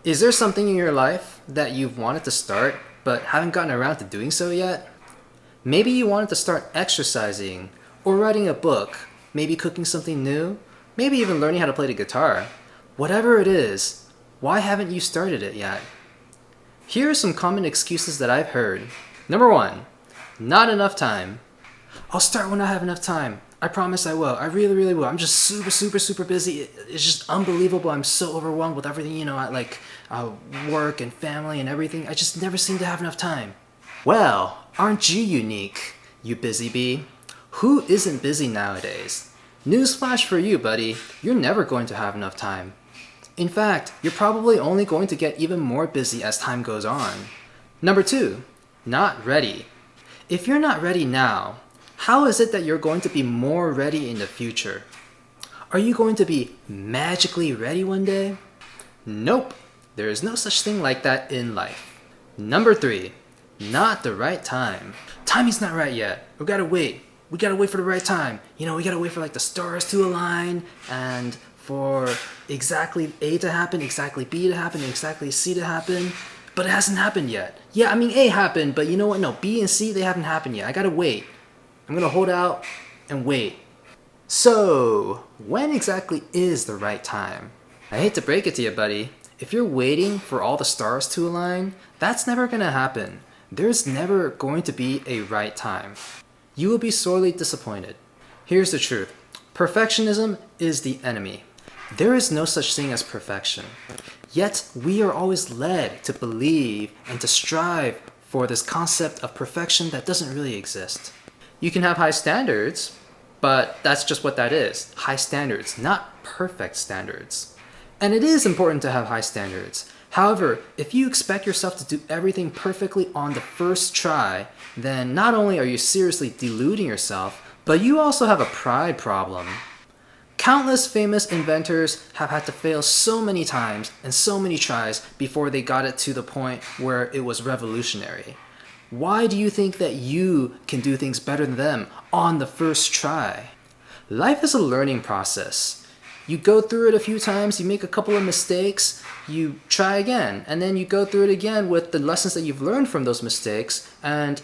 Is there something in your life that you've wanted to start but haven't gotten around to doing so yet? Maybe you wanted to start exercising or writing a book, maybe cooking something new, maybe even learning how to play the guitar. Whatever it is, why haven't you started it yet? Here are some common excuses that I've heard. Number one, not enough time. I'll start when I have enough time. I promise I will. I really, really will. I'm just super busy. It's just unbelievable. I'm so overwhelmed with everything, work and family and everything. I just never seem to have enough time. Well, aren't you unique, you busy bee? Who isn't busy nowadays? Newsflash for you, buddy. You're never going to have enough time. In fact, you're probably only going to get even more busy as time goes on. Number two, not ready. If you're not ready now, how is it that you're going to be more ready in the future? Are you going to be magically ready one day? Nope, there is no such thing like that in life. Number three, not the right time. Timing's not right yet. We gotta wait. We gotta wait for the right time. We gotta wait for like the stars to align and for exactly A to happen, exactly B to happen, and exactly C to happen. But it hasn't happened yet. Yeah, I mean A happened, but you know what? No, B and C, they haven't happened yet. I gotta wait. I'm gonna hold out and wait. So, when exactly is the right time? I hate to break it to you, buddy. If you're waiting for all the stars to align, that's never gonna happen. There's never going to be a right time. You will be sorely disappointed. Here's the truth. Perfectionism is the enemy. There is no such thing as perfection. Yet, we are always led to believe and to strive for this concept of perfection that doesn't really exist. You can have high standards, but that's just what that is. High standards, not perfect standards. And it is important to have high standards. However, if you expect yourself to do everything perfectly on the first try, then not only are you seriously deluding yourself, but you also have a pride problem. Countless famous inventors have had to fail so many times and so many tries before they got it to the point where it was revolutionary. Why do you think that you can do things better than them on the first try? Life is a learning process. You go through it a few times, you make a couple of mistakes, you try again, and then you go through it again with the lessons that you've learned from those mistakes, and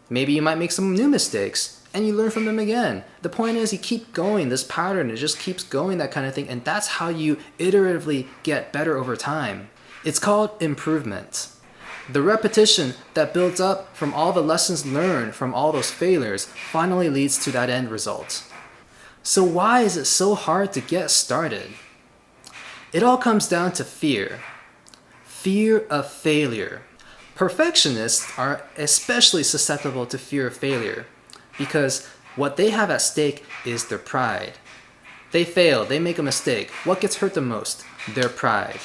maybe you might make some new mistakes, and you learn from them again. The point is you keep going, this pattern, it just keeps going, that kind of thing, and that's how you iteratively get better over time. It's called improvement. The repetition that builds up from all the lessons learned from all those failures finally leads to that end result. So why is it so hard to get started? It all comes down to fear. Fear of failure. Perfectionists are especially susceptible to fear of failure because what they have at stake is their pride. They fail, they make a mistake. What gets hurt the most? Their pride.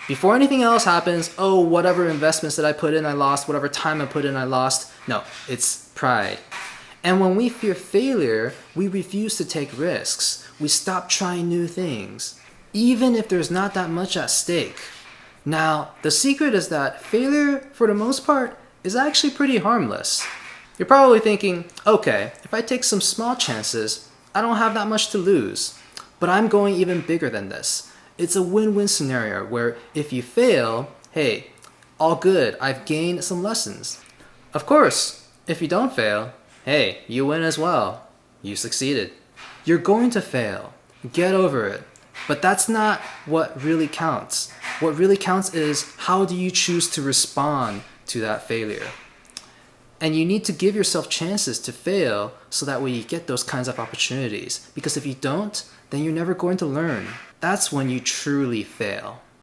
Before anything else happens, oh, whatever investments that I put in, I lost. Whatever time I put in, I lost. No, it's pride. And when we fear failure, we refuse to take risks. We stop trying new things, even if there's not that much at stake. Now, the secret is that failure, for the most part, is actually pretty harmless. You're probably thinking, okay, if I take some small chances, I don't have that much to lose. But I'm going even bigger than this. It's a win-win scenario where if you fail, hey, all good, I've gained some lessons. Of course, if you don't fail, hey, you win as well. You succeeded. You're going to fail. Get over it. But that's not what really counts. What really counts is how do you choose to respond to that failure. And you need to give yourself chances to fail so that way you get those kinds of opportunities. Because if you don't, then you're never going to learn. That's when you truly fail.